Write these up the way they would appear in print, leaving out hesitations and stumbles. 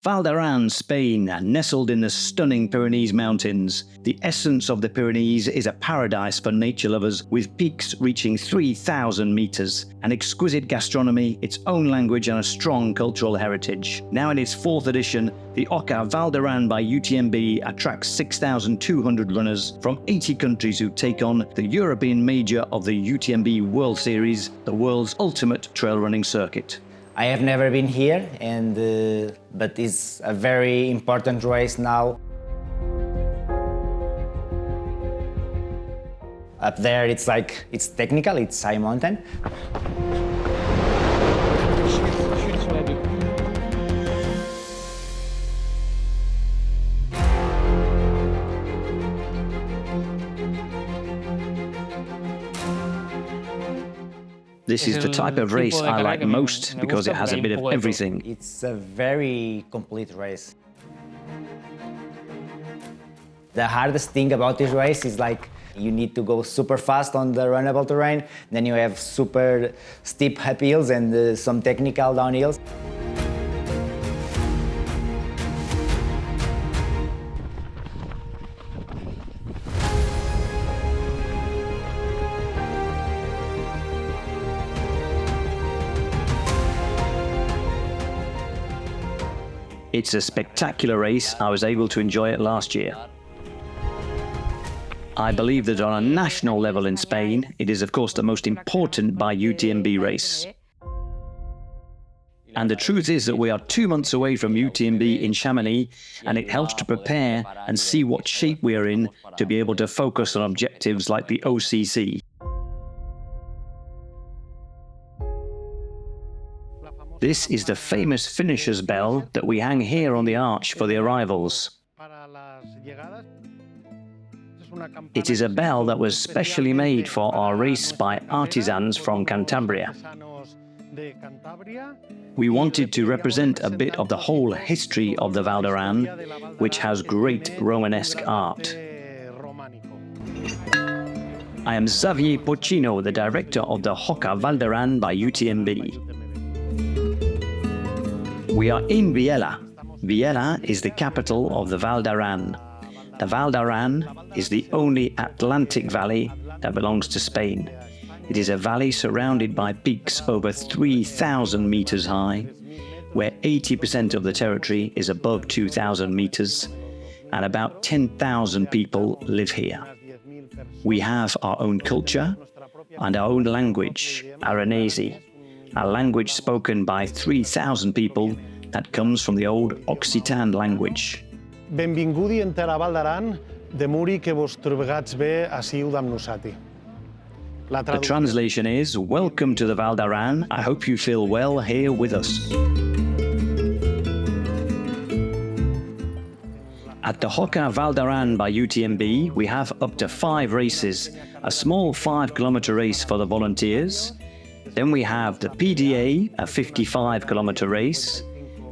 Val d'Aran, Spain, nestled in the stunning Pyrenees Mountains. The essence of the Pyrenees is a paradise for nature lovers, with peaks reaching 3,000 meters, an exquisite gastronomy, its own language and a strong cultural heritage. Now in its fourth edition, the OCA Val d'Aran by UTMB attracts 6,200 runners from 80 countries who take on the European major of the UTMB World Series, the world's ultimate trail running circuit. I have never been here, but it's a very important race now. Up there, it's technical, it's high mountain. This is the type of race I like most because it has a bit of everything. It's a very complete race. The hardest thing about this race is you need to go super fast on the runnable terrain, then you have super steep uphills and some technical downhills. It's a spectacular race. I was able to enjoy it last year. I believe that on a national level in Spain, it is of course the most important by UTMB race. And the truth is that we are 2 months away from UTMB in Chamonix, and it helps to prepare and see what shape we are in to be able to focus on objectives like the OCC. This is the famous finisher's bell that we hang here on the arch for the arrivals. It is a bell that was specially made for our race by artisans from Cantabria. We wanted to represent a bit of the whole history of the Val d'Aran, which has great Romanesque art. I am Xavier Pochino, the director of the OCA Val d'Aran by UTMB. We are in Vielha. Vielha is the capital of the Val d'Aran. The Val d'Aran is the only Atlantic valley that belongs to Spain. It is a valley surrounded by peaks over 3,000 meters high, where 80% of the territory is above 2,000 meters, and about 10,000 people live here. We have our own culture and our own language, Aranese, a language spoken by 3,000 people that comes from the old Occitan language. Benvingudi en terra Val d'Aran, demuri que vos trobegats bé ací amb nosati. The translation is, welcome to the Val d'Aran, I hope you feel well here with us. At the OCA Val d'Aran by UTMB, we have up to 5 races, a small 5-kilometer race for the volunteers. Then we have the PDA, a 55-kilometer race.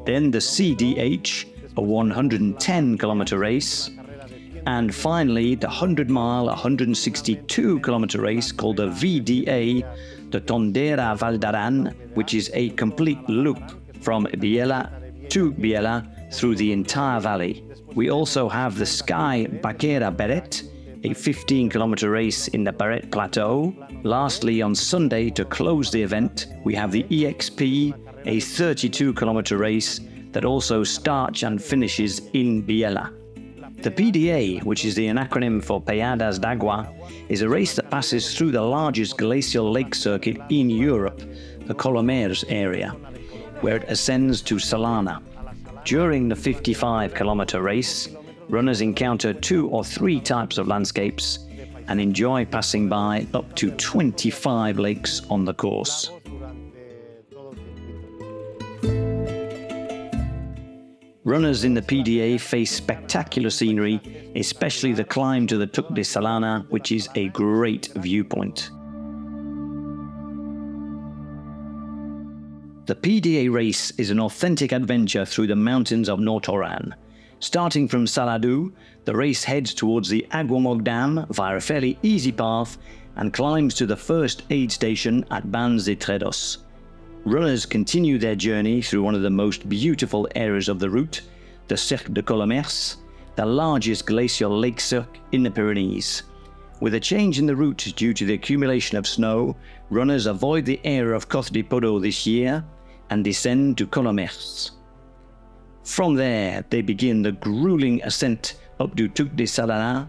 Then the CDH, a 110-kilometer race. And finally, the 100-mile, 162-kilometer race called the VDA, the Tondera Val d'Aran, which is a complete loop from Vielha to Vielha through the entire valley. We also have the Sky Baquera Beret, a 15-kilometer race in the Beret Plateau. Lastly, on Sunday, to close the event, we have the EXP, a 32-kilometer race that also starts and finishes in Vielha. The PDA, which is the acronym for Peades d'Agua, is a race that passes through the largest glacial lake circuit in Europe, the Colomares area, where it ascends to Salana. During the 55-kilometer race, runners encounter 2 or 3 types of landscapes and enjoy passing by up to 25 lakes on the course. Runners in the PDA face spectacular scenery, especially the climb to the Tuc de Salana, which is a great viewpoint. The PDA race is an authentic adventure through the mountains of North Oran. Starting from Salardù, the race heads towards the Aguamog Dam via a fairly easy path and climbs to the first aid station at Bans de Tredos. Runners continue their journey through one of the most beautiful areas of the route, the Cercle de Colomers, the largest glacial lake cirque in the Pyrenees. With a change in the route due to the accumulation of snow, runners avoid the area of Cos di Podo this year and descend to Colomers. From there, they begin the grueling ascent up to Tuc de Salardù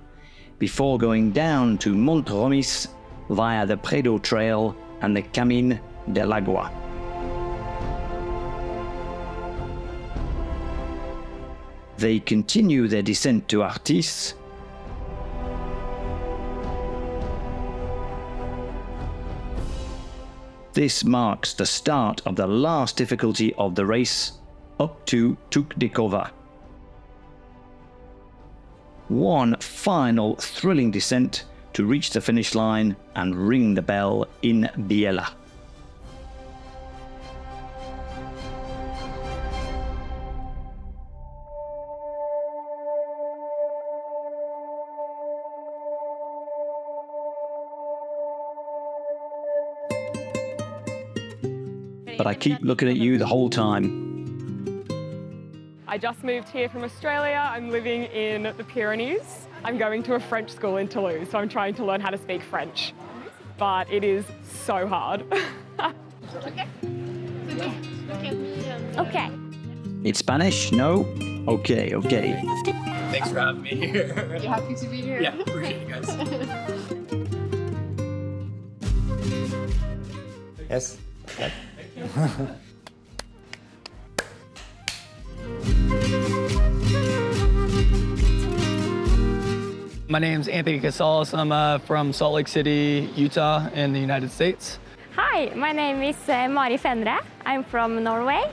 before going down to Mont Romis via the Predo Trail and the Camino del Agua. They continue their descent to Artis, This marks the start of the last difficulty of the race, up to Tuc de Cova. One final thrilling descent to reach the finish line and ring the bell in Vielha. But I keep looking at you the whole time. I just moved here from Australia. I'm living in the Pyrenees. I'm going to a French school in Toulouse, so I'm trying to learn how to speak French. But it is so hard. Okay. It's Spanish? No? Okay, okay. Thanks for having me here. You happy to be here? Yeah, appreciate you guys. Yes. My name's Anthony Costales. I'm from Salt Lake City, Utah, in the United States. Hi, my name is Mari Fendre. I'm from Norway.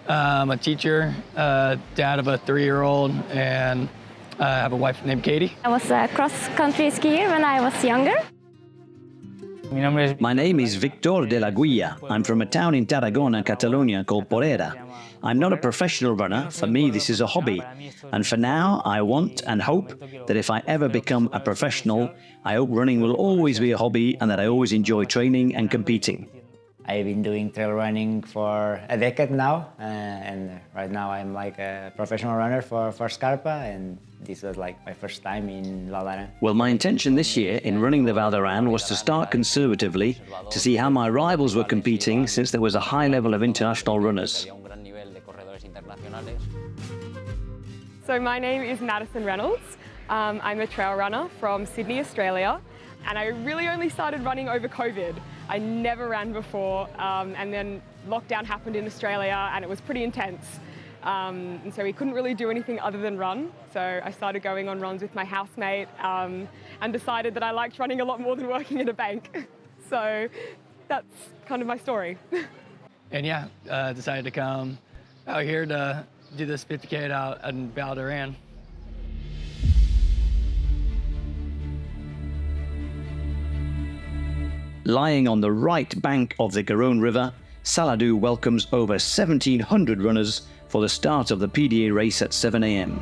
I'm a teacher, dad of a 3-year-old, and I have a wife named Katie. I was a cross-country skier when I was younger. My name is Victor de la Guilla. I'm from a town in Tarragona, Catalonia called Porrera. I'm not a professional runner. For me, this is a hobby. And for now, I want and hope that if I ever become a professional, I hope running will always be a hobby and that I always enjoy training and competing. I've been doing trail running for a decade now, and right now I'm like a professional runner for Scarpa, and this was like my first time in Val d'Aran. Well, my intention this year in running the Val d'Aran was to start conservatively to see how my rivals were competing, since there was a high level of international runners. So my name is Madison Reynolds. I'm a trail runner from Sydney, Australia, and I really only started running over COVID. I never ran before, and then lockdown happened in Australia and it was pretty intense. And so we couldn't really do anything other than run. So I started going on runs with my housemate and decided that I liked running a lot more than working at a bank. So that's kind of my story. And yeah, decided to come out here to do this 50K out in Val d'Aran. Lying on the right bank of the Garonne River, Salardù welcomes over 1,700 runners for the start of the PDA race at 7 a.m.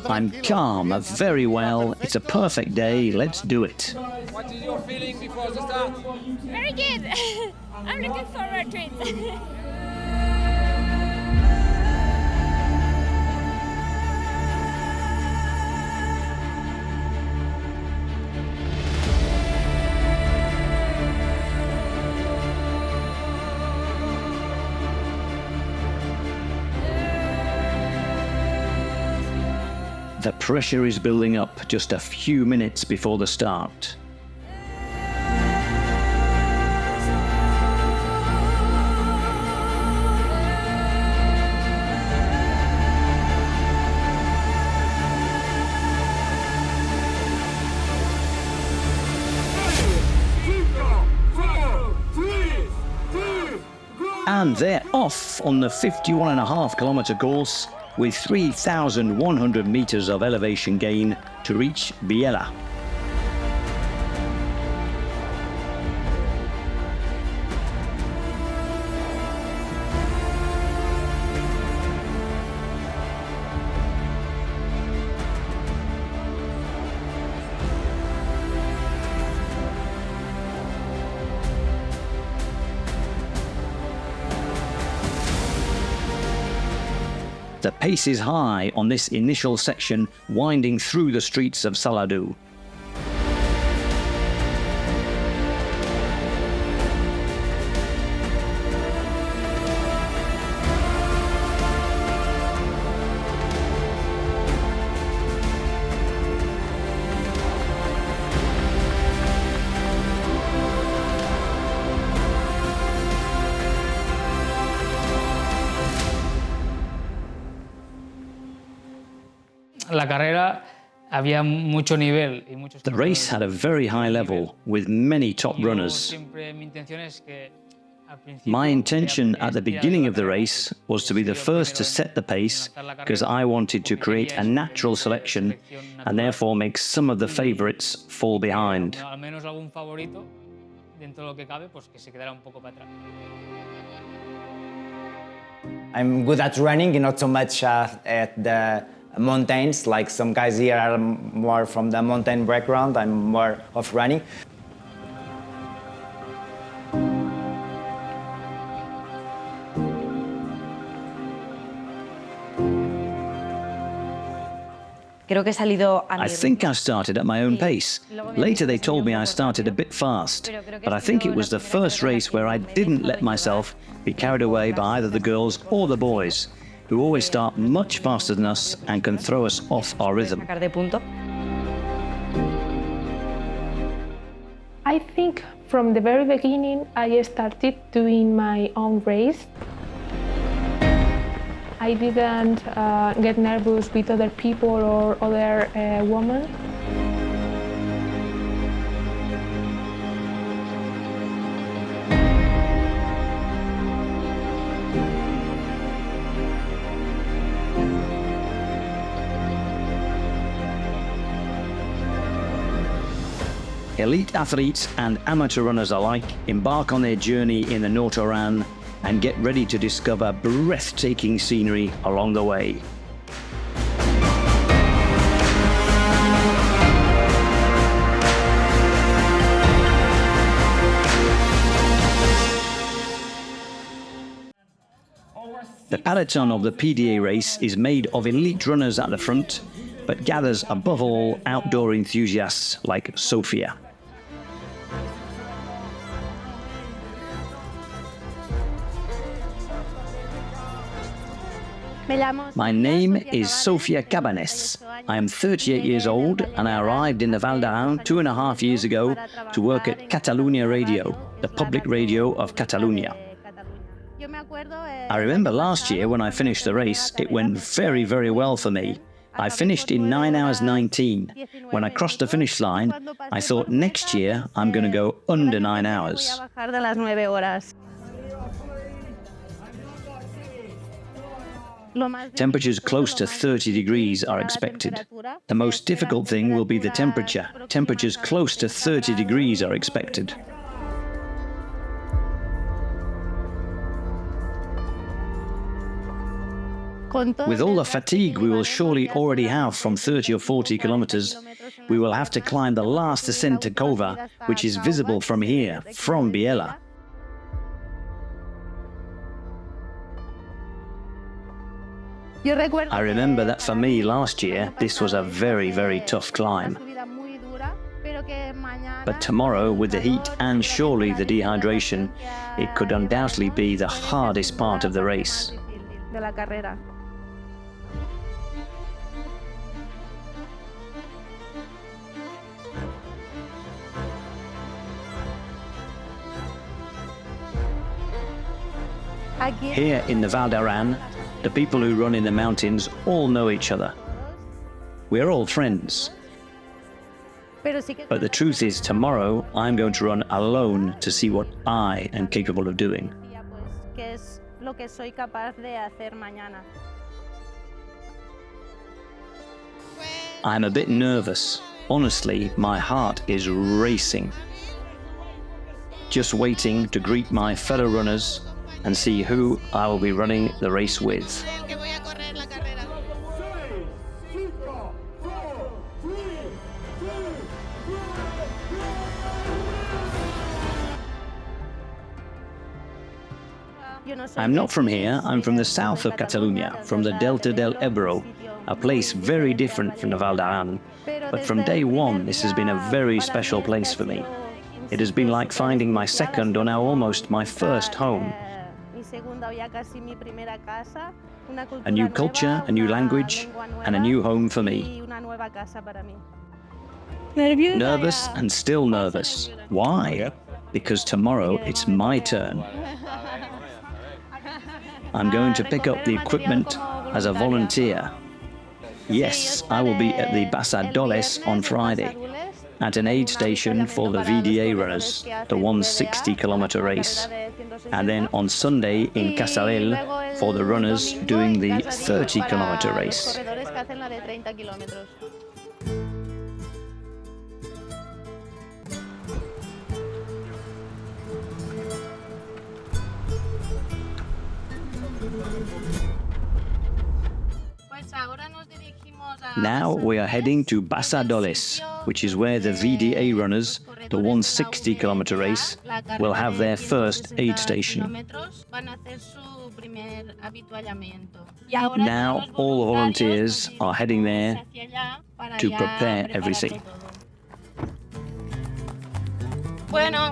I'm calm, very well. It's a perfect day. Let's do it. What is your feeling before the start? Very good. I'm looking forward to it. The pressure is building up just a few minutes before the start. And they're off on the 51.5-kilometer course with 3,100 meters of elevation gain to reach Vielha. The pace is high on this initial section winding through the streets of Salardù. La carrera había mucho nivel y muchos. The race had a very high level with many top runners. My intention at the beginning of the race was to be the first to set the pace because I wanted to create a natural selection and therefore make some of the favorites fall behind. Al menos algún favorito dentro de lo que cabe, pues que se quedara un poco para atrás. I'm good at running, not so much at the mountains. Like some guys here are more from the mountain background. I'm more of running. I think I started at my own pace. Later they told me I started a bit fast, but I think it was the first race where I didn't let myself be carried away by either the girls or the boys, who always start much faster than us and can throw us off our rhythm. I think from the very beginning I started doing my own race. I didn't get nervous with other people or other women. Elite athletes and amateur runners alike embark on their journey in the North Aran and get ready to discover breathtaking scenery along the way. The peloton of the PDA race is made of elite runners at the front, but gathers above all outdoor enthusiasts like Sofia. My name is Sofia Cabanes. I am 38 years old and I arrived in the Val d'Aran 2.5 years ago to work at Catalunya Radio, the public radio of Catalonia. I remember last year when I finished the race, it went very, very well for me. I finished in 9 hours 19. When I crossed the finish line, I thought next year I'm going to go under 9 hours. Temperatures close to 30 degrees are expected. The most difficult thing will be the temperature. Temperatures close to 30 degrees are expected. With all the fatigue we will surely already have from 30 or 40 kilometers, we will have to climb the last ascent to Cova, which is visible from here, from Vielha. I remember that for me last year, this was a very, very tough climb. But tomorrow, with the heat and surely the dehydration, it could undoubtedly be the hardest part of the race. Here in the Val d'Aran, the people who run in the mountains all know each other. We're all friends. But the truth is, tomorrow I'm going to run alone to see what I am capable of doing. I'm a bit nervous. Honestly, my heart is racing. Just waiting to greet my fellow runners and see who I will be running the race with. I'm not from here, I'm from the south of Catalonia, from the Delta del Ebro, a place very different from the Val d'Aran. But from day one, this has been a very special place for me. It has been like finding my second or now almost my first home. A new culture, a new language, and a new home for me. Nervous and still nervous. Why? Because tomorrow it's my turn. I'm going to pick up the equipment as a volunteer. Yes, I will be at the Costales on Friday, at an aid station for the VDA runners, the 160-kilometer race, and then on Sunday in Costales for the runners doing the 30-kilometer race. Now we are heading to Costales, which is where the VDA runners, the 160-kilometer race, will have their first aid station. Now all the volunteers are heading there to prepare everything.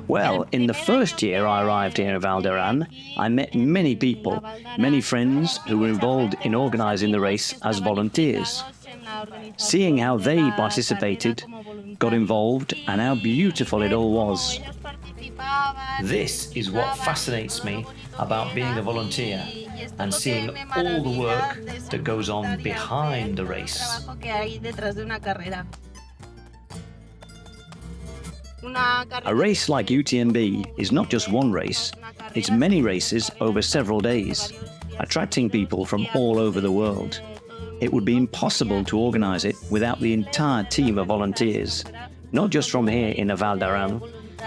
Well, in the first year I arrived here in Val d'Aran, I met many people, many friends who were involved in organizing the race as volunteers. Seeing how they participated, got involved, and how beautiful it all was. This is what fascinates me about being a volunteer and seeing all the work that goes on behind the race. A race like UTMB is not just one race, it's many races over several days, attracting people from all over the world. It would be impossible to organize it without the entire team of volunteers, not just from here in the Val d'Aran,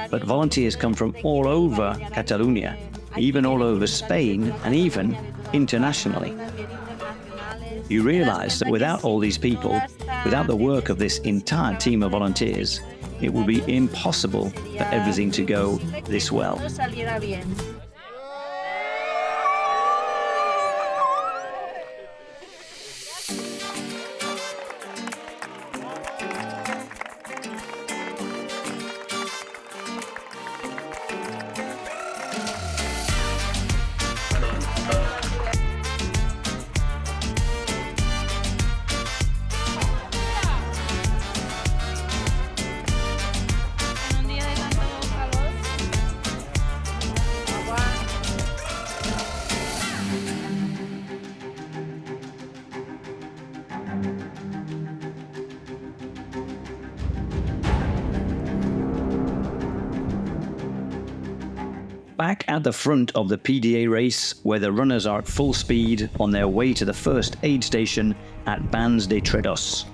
but volunteers come from all over Catalonia, even all over Spain, and even internationally. You realize that without all these people, without the work of this entire team of volunteers, it would be impossible for everything to go this well. Back at the front of the PDA race, where the runners are at full speed on their way to the first aid station at Paades de Tredos.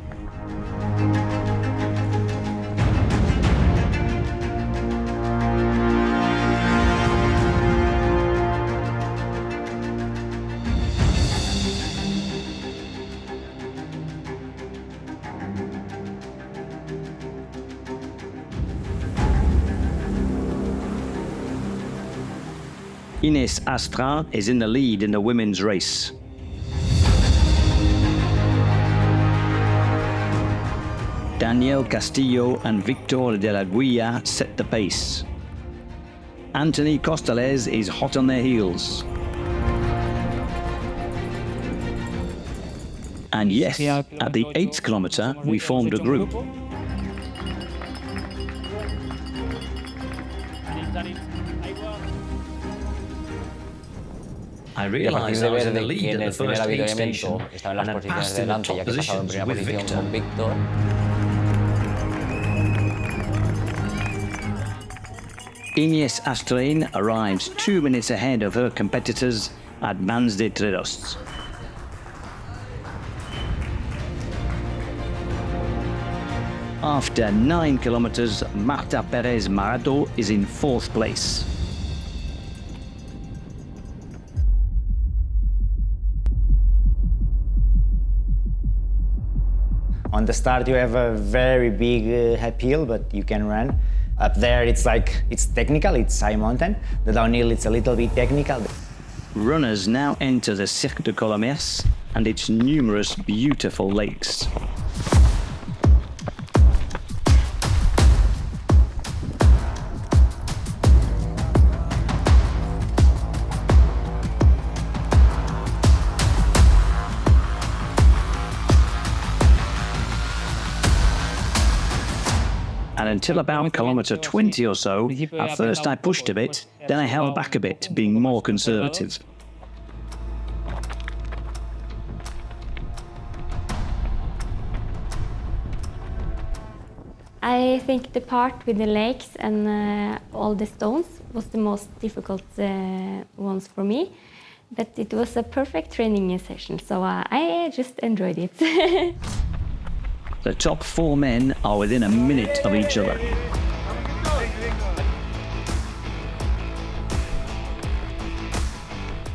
Ines Astrain is in the lead in the women's race. Daniel Castillo and Victor de la Guia set the pace. Anthony Costales is hot on their heels. And yes, at the 8th kilometer, we formed a group. I realized I was in the lead at the first aid station and had passed in the top positions with Victor. Ines Astrain arrives 2 minutes ahead of her competitors at Paades de Tredos. After 9 kilometers, Marta Pérez Maroto is in 4th place. On the start you have a very big uphill, but you can run. Up there it's technical, it's high mountain. The downhill it's a little bit technical. Runners now enter the Cirque de Colomiers and its numerous beautiful lakes. And until about kilometre 20 or so, at first I pushed a bit, then I held back a bit, being more conservative. I think the part with the lakes and all the stones was the most difficult ones for me. But it was a perfect training session, so I just enjoyed it. The top 4 men are within a minute of each other.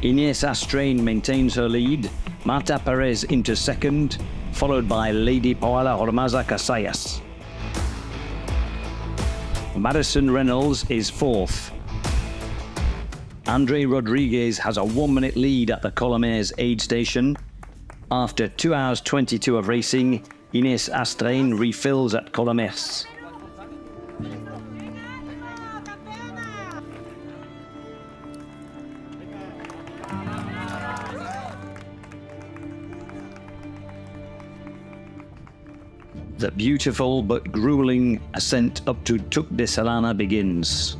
Ines Astrain maintains her lead, Marta Pérez into second, followed by Lady Paola Ormaza Casillas. Madison Reynolds is fourth. Andre Rodriguez has a 1-minute lead at the Colomiers aid station. After 2 hours 22 of racing, Ines Astrain refills at Colomiers. The beautiful but grueling ascent up to Tuc de Salana begins.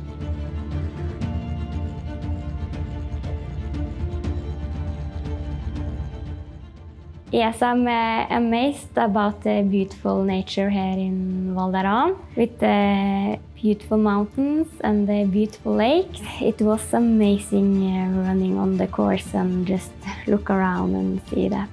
Yes, I'm amazed about the beautiful nature here in Val d'Aran, with the beautiful mountains and the beautiful lakes. It was amazing running on the course and just look around and see that.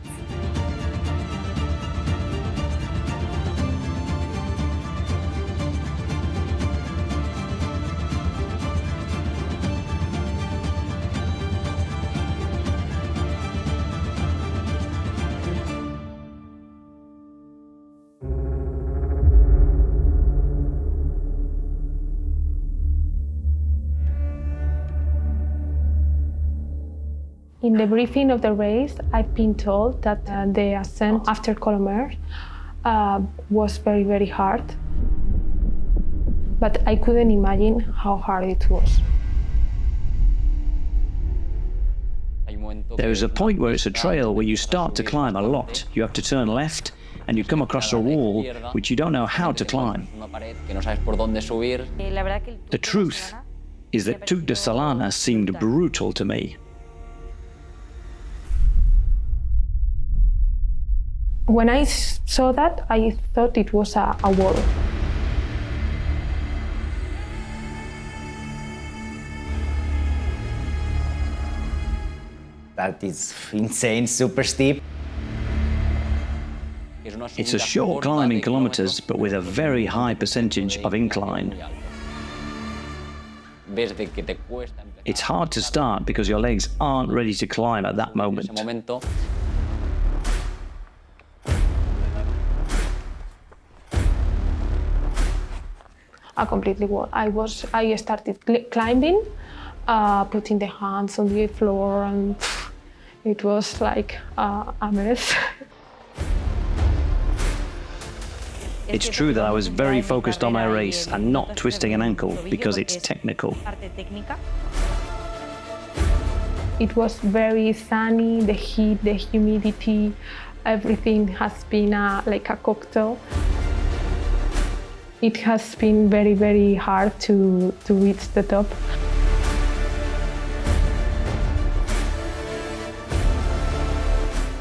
In the briefing of the race, I've been told that the ascent after Colomiers was very, very hard. But I couldn't imagine how hard it was. There is a point where it's a trail where you start to climb a lot. You have to turn left and you come across a wall which you don't know how to climb. The truth is that Tuc de Salana seemed brutal to me. When I saw that, I thought it was a wall. That is insane, super steep. It's a short climb in kilometers, but with a very high percentage of incline. It's hard to start because your legs aren't ready to climb at that moment. A completely wall. I started climbing, putting the hands on the floor, and it was like a mess. It's true that I was very focused on my race and not twisting an ankle because it's technical. It was very sunny, the heat, the humidity, everything has been like a cocktail. It has been very, very hard to reach the top.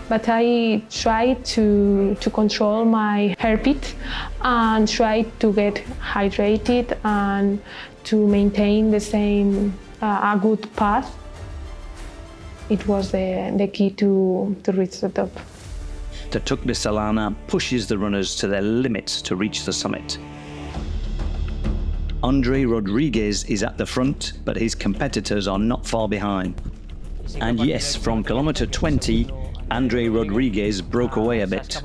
But I tried to control my heartbeat and tried to get hydrated and to maintain the same, a good path. It was the key to reach the top. The Tuc de Salana pushes the runners to their limits to reach the summit. Andre Rodriguez is at the front, but his competitors are not far behind. And yes, from kilometer 20, Andre Rodriguez broke away a bit.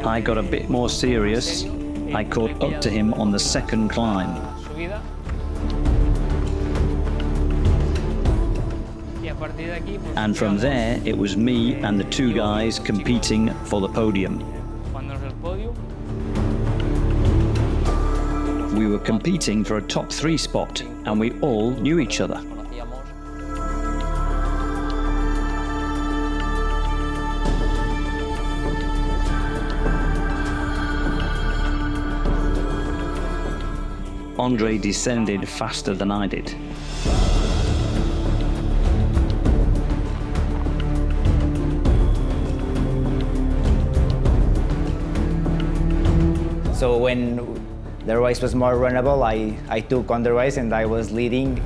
I got a bit more serious. I caught up to him on the second climb. And from there, it was me and the two guys competing for the podium. We were competing for a top 3 spot, and we all knew each other. Andre descended faster than I did. So when the race was more runnable, I took on the race and I was leading.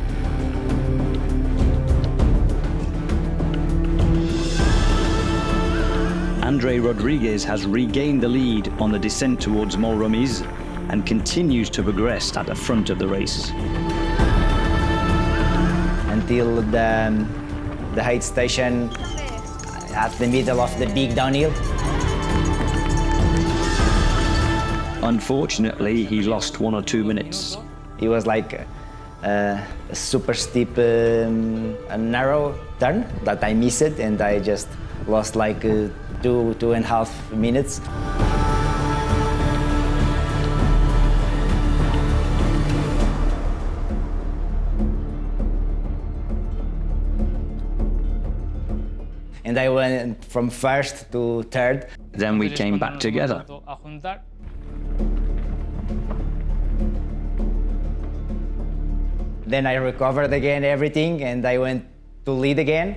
Andre Rodriguez has regained the lead on the descent towards Mont-Blanc and continues to progress at the front of the race. Until the height station at the middle of the big downhill. Unfortunately, he lost 1 or 2 minutes. It was like a super steep, a narrow turn that I missed it, and I just lost like 2.5 minutes. And I went from first to third. Then we came back together. Then I recovered again everything and I went to lead again.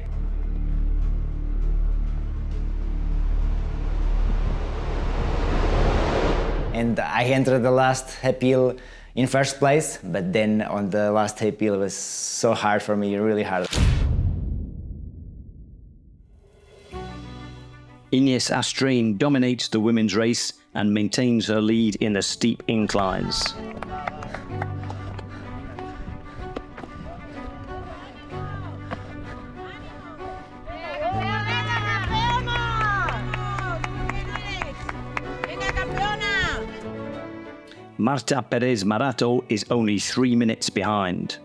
And I entered the last uphill in first place, but then on the last uphill it was so hard for me, really hard. Ines Astrain dominates the women's race and maintains her lead in the steep inclines. Marta Pérez Maroto is only 3 minutes behind.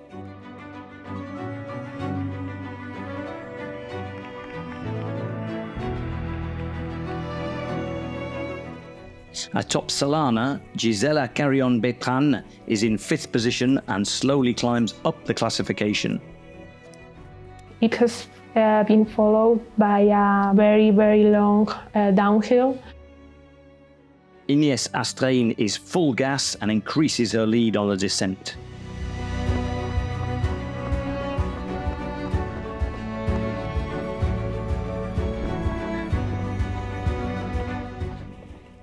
Atop Solana, Gisela Carrion-Bertrand is in 5th position and slowly climbs up the classification. It has been followed by a very, very long downhill. Ines Astrain is full gas and increases her lead on the descent.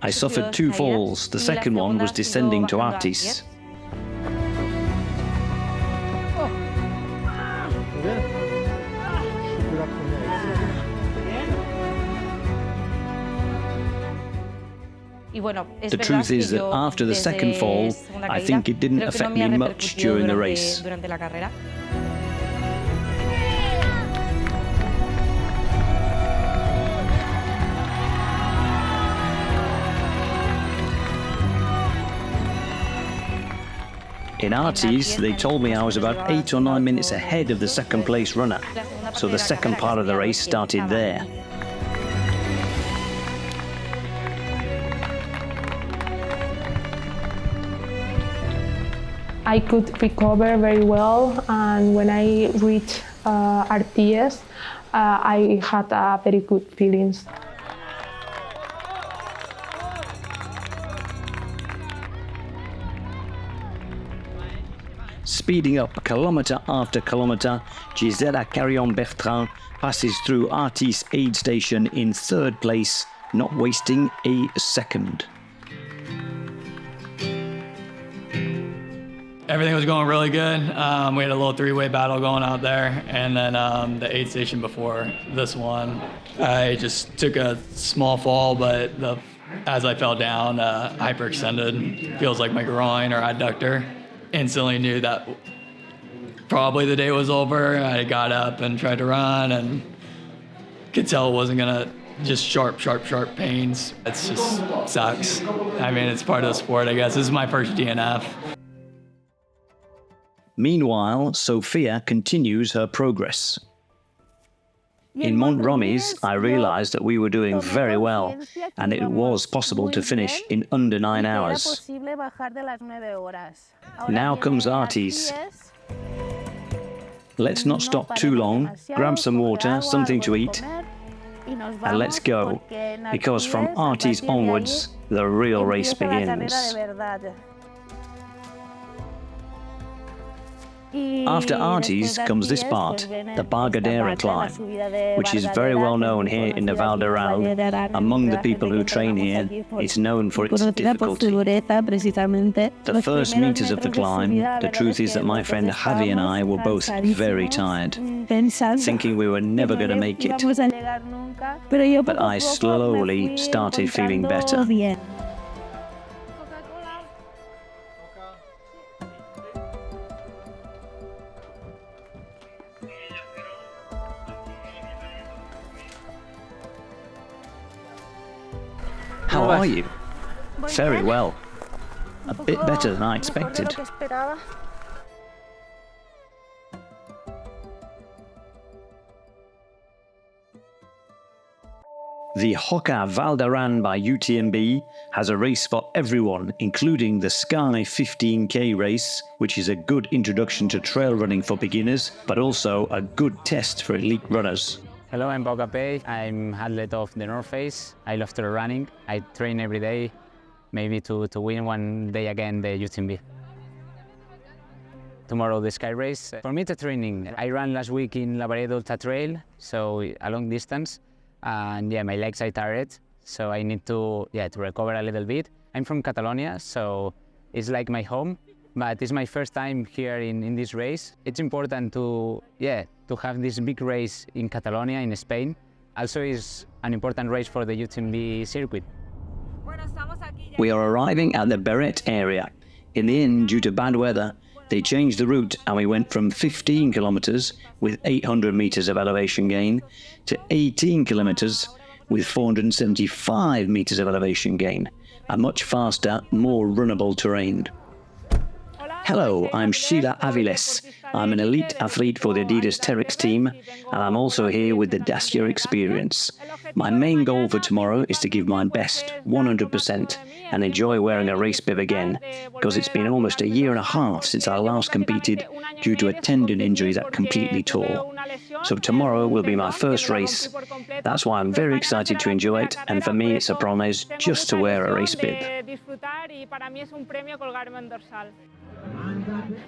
I suffered 2 falls. The second one was descending to Artis. The truth is that after the second fall, I think it didn't affect me much during the race. In Artis, they told me I was about 8 or 9 minutes ahead of the second place runner, so the second part of the race started there. I could recover very well, and when I reached Peades, I had very good feelings. Speeding up kilometre after kilometre, Gisela Carrion-Bertrand passes through Artis aid station in 3rd place, not wasting a second. Everything was going really good. We had a little 3-way battle going out there, and then the aid station before this one, I just took a small fall, but as I fell down, hyperextended. Feels like my groin or adductor. Instantly knew that probably the day was over. I got up and tried to run, and could tell it wasn't gonna. Just sharp pains. It just sucks. I mean, it's part of the sport, I guess. This is my first DNF. Meanwhile, Sophia continues her progress. In Mont-Blanc, I realized that we were doing very well, and it was possible to finish in under 9 hours. Now comes Artis. Let's not stop too long, grab some water, something to eat, and let's go, because from Artis onwards, the real race begins. After Artis comes this part, the Bargadera climb, which is very well known here in the Val d'Aran. Among the people who train here, it's known for its difficulty. The first meters of the climb, the truth is that my friend Javi and I were both very tired, thinking we were never going to make it. But I slowly started feeling better. How are you? Very well. A bit better than I expected. The Hoka Val d'Aran by UTMB has a race for everyone, including the Sky 15K race, which is a good introduction to trail running for beginners, but also a good test for elite runners. Hello, I'm Marta Pérez. I'm athlete of the North Face. I love trail running. I train every day, maybe to win one day again the UTMB. Tomorrow the Sky race. For me, the training. I ran last week in Lavaredo Ultra Trail, so a long distance, and yeah, my legs are tired, so I need to recover a little bit. I'm from Catalonia, so it's like my home, but it's my first time here in this race. It's important to have this big race in Catalonia, in Spain. Also, is an important race for the UTMB circuit. We are arriving at the Beret area. In the end, due to bad weather, they changed the route and we went from 15 kilometers with 800 meters of elevation gain to 18 kilometers with 475 meters of elevation gain, a much faster, more runnable terrain. Hello, I'm Sheila Aviles. I'm an elite athlete for the Adidas Terex team, and I'm also here with the Dacia experience. My main goal for tomorrow is to give my best, 100%, and enjoy wearing a race bib again, because it's been almost a year and a half since I last competed due to a tendon injury that completely tore. So tomorrow will be my first race. That's why I'm very excited to enjoy it, and for me it's a promise just to wear a race bib.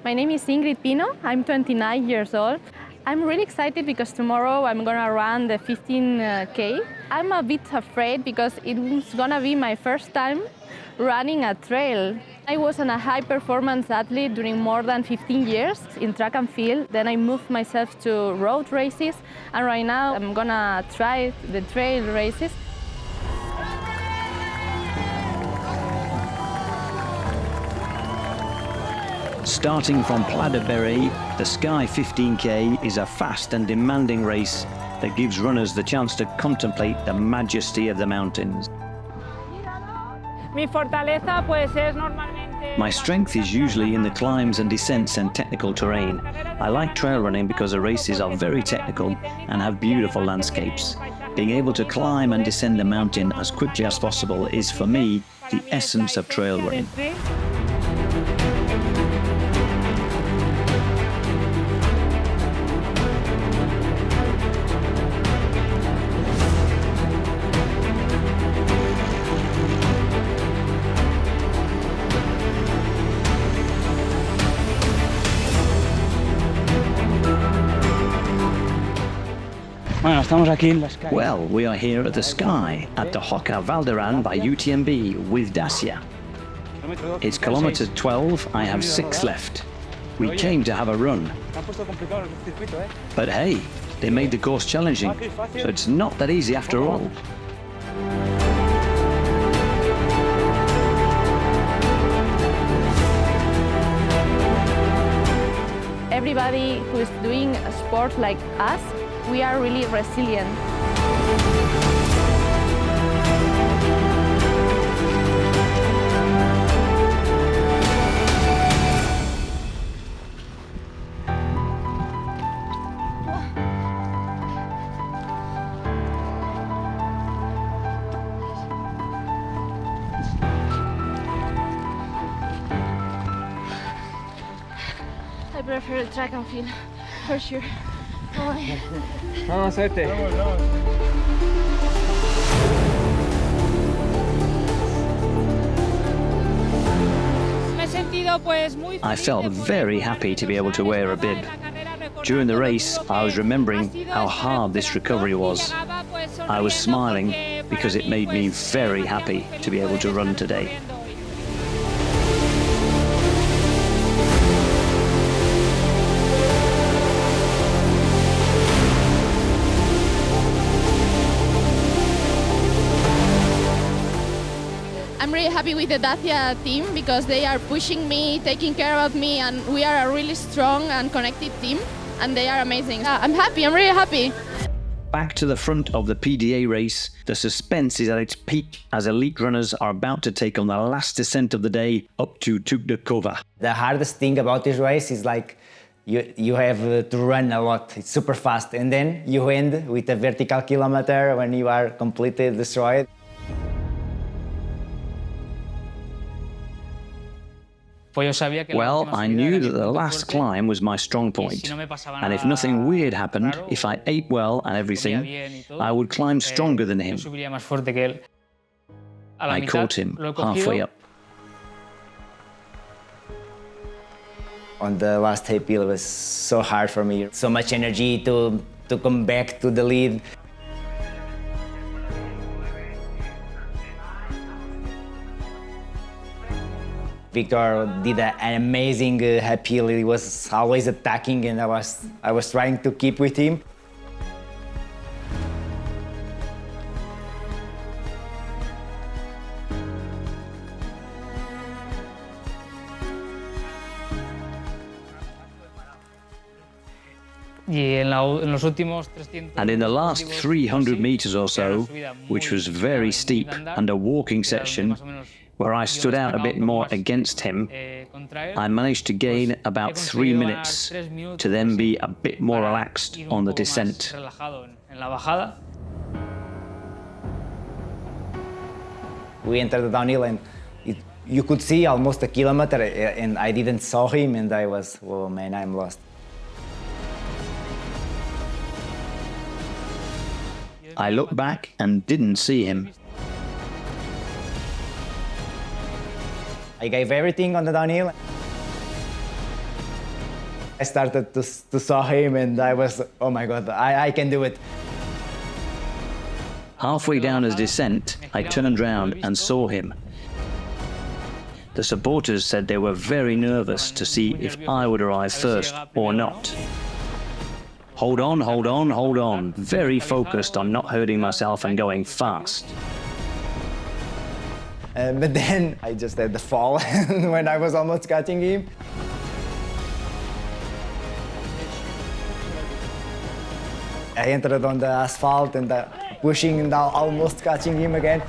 My name is Ingrid Pino. I'm 29 years old. I'm really excited because tomorrow I'm gonna run the 15K. I'm a bit afraid because it's gonna be my first time running a trail. I was a high-performance athlete during more than 15 years in track and field. Then I moved myself to road races, and right now I'm gonna try the trail races. Starting from Pla de Beret, the Sky 15K is a fast and demanding race that gives runners the chance to contemplate the majesty of the mountains. My strength is usually in the climbs and descents and technical terrain. I like trail running because the races are very technical and have beautiful landscapes. Being able to climb and descend the mountain as quickly as possible is, for me, the essence of trail running. Well, we are here at the Sky, at the Hoka Val d'Aran by UTMB with Dacia. It's kilometer 12, I have 6 left. We came to have a run. But hey, they made the course challenging, so it's not that easy after all. Everybody who is doing a sport like us, we are really resilient. I prefer track and field, for sure. Oh, yeah. Vamos, suerte. I felt very happy to be able to wear a bib. During the race, I was remembering how hard this recovery was. I was smiling because it made me very happy to be able to run today. I'm really happy with the Dacia team because they are pushing me, taking care of me, and we are a really strong and connected team, and they are amazing. I'm happy, I'm really happy. Back to the front of the PDA race, the suspense is at its peak as elite runners are about to take on the last descent of the day up to Tukdekova. The hardest thing about this race is like you have to run a lot. It's super fast, and then you end with a vertical kilometer when you are completely destroyed. Well, I knew that the last climb was my strong point, and if nothing weird happened, if I ate well and everything, I would climb stronger than him. I caught him halfway up. On the last hill, it was so hard for me. So much energy to come back to the lead. Victor did an amazing uphill. He was always attacking, and I was trying to keep with him. And in the last 300 meters or so, which was very steep and a walking section, where I stood out a bit more against him, I managed to gain about 3 minutes to then be a bit more relaxed on the descent. We entered the downhill and you could see almost a kilometer, and I didn't saw him, and I was, oh man, I'm lost. I looked back and didn't see him. I gave everything on the downhill. I started to saw him, and I was, oh my God, I can do it. Halfway down his descent, I turned round and saw him. The supporters said they were very nervous to see if I would arrive first or not. Hold on, hold on, hold on. Very focused on not hurting myself and going fast. But then I just had the fall when I was almost catching him. I entered on the asphalt and pushing and almost catching him again.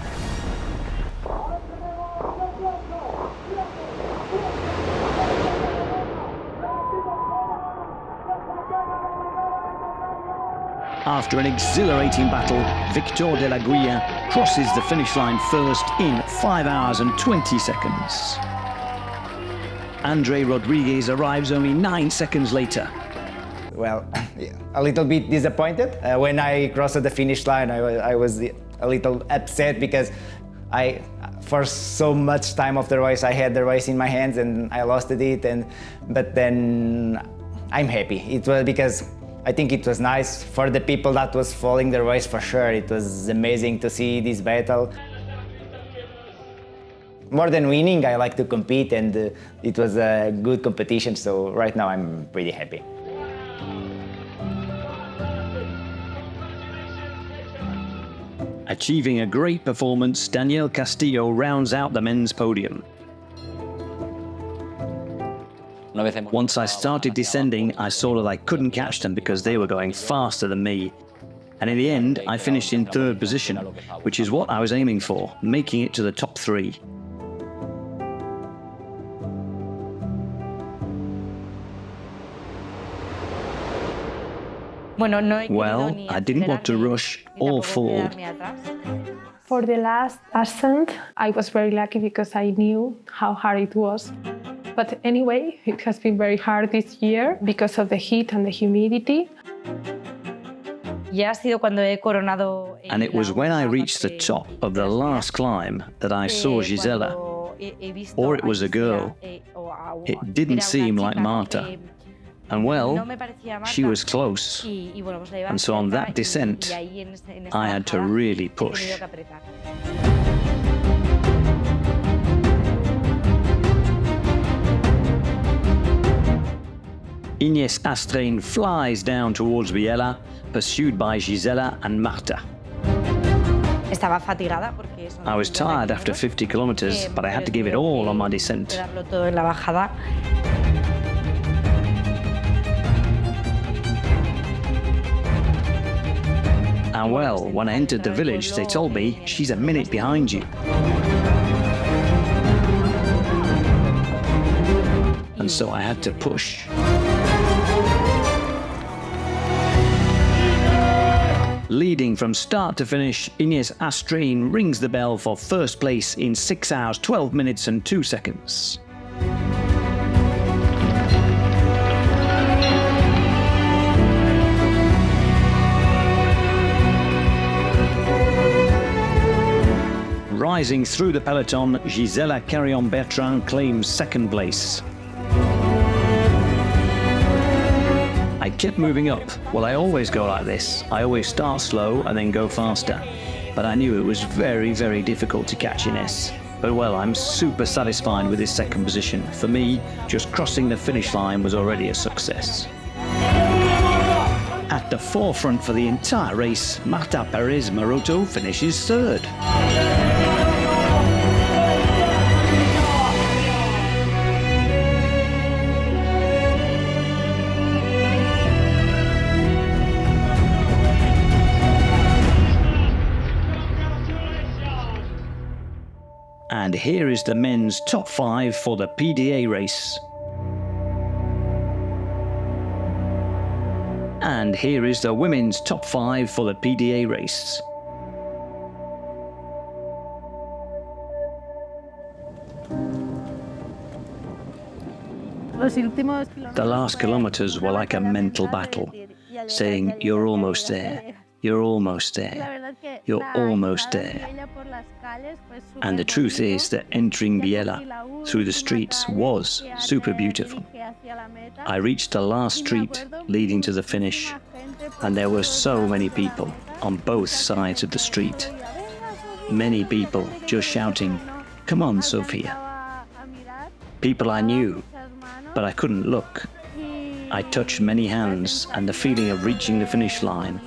After an exhilarating battle, Victor de la Guilla crosses the finish line first in 5 hours and 20 seconds. Andre Rodriguez arrives only 9 seconds later. Well, a little bit disappointed. When I crossed the finish line, I was a little upset because for so much time of the race, I had the race in my hands and I lost it. But then I'm happy. It was because I think it was nice for the people that was following the race for sure. It was amazing to see this battle. More than winning, I like to compete, and it was a good competition, so right now I'm pretty happy. Achieving a great performance, Daniel Castillo rounds out the men's podium. Once I started descending, I saw that I couldn't catch them because they were going faster than me. And in the end, I finished in 3rd position, which is what I was aiming for, making it to the top 3. Well, I didn't want to rush or fall. For the last ascent, I was very lucky because I knew how hard it was. But anyway, it has been very hard this year because of the heat and the humidity. And it was when I reached the top of the last climb that I saw Gisela, or it was a girl. It didn't seem like Marta. And well, she was close. And so on that descent, I had to really push. Ines Astrain flies down towards Vielha, pursued by Gisela and Marta. I was tired after 50 kilometers, but I had to give it all on my descent. And well, when I entered the village, they told me, she's a minute behind you. And so I had to push. Leading from start to finish, Ines Astrain rings the bell for first place in 6 hours, 12 minutes and 2 seconds. Rising through the peloton, Gisela Carrion-Bertrand claims second place. I kept moving up. Well, I always go like this. I always start slow and then go faster. But I knew it was very, very difficult to catch Ines. But well, I'm super satisfied with this second position. For me, just crossing the finish line was already a success. At the forefront for the entire race, Marta Pérez Maroto finishes third. And here is the men's top 5 for the PDA race. And here is the women's top 5 for the PDA race. The last kilometers were like a mental battle, saying, "You're almost there. You're almost there. You're almost there." And the truth is that entering Vielha through the streets was super beautiful. I reached the last street leading to the finish, and there were so many people on both sides of the street. Many people just shouting, "Come on, Sofia." People I knew, but I couldn't look. I touched many hands, and the feeling of reaching the finish line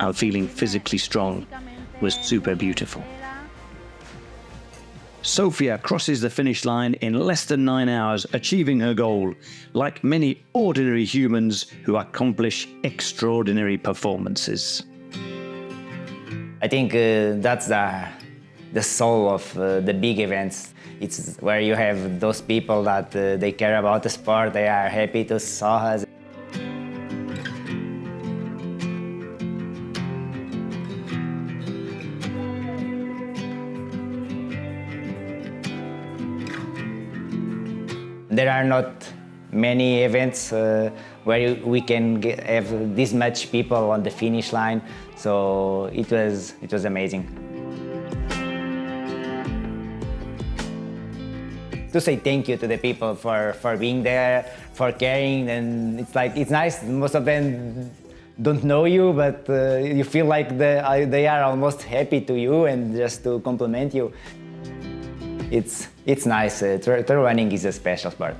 and feeling physically strong was super beautiful. Sofia crosses the finish line in less than 9 hours, achieving her goal, like many ordinary humans who accomplish extraordinary performances. I think that's the soul of the big events. It's where you have those people that they care about the sport, they are happy to saw us. There are not many events where we can have this much people on the finish line, so it was amazing. To say thank you to the people for being there, for caring, and it's nice. Most of them don't know you, but you feel like they are almost happy to you and just to compliment you. It's nice. Trail running is a special sport.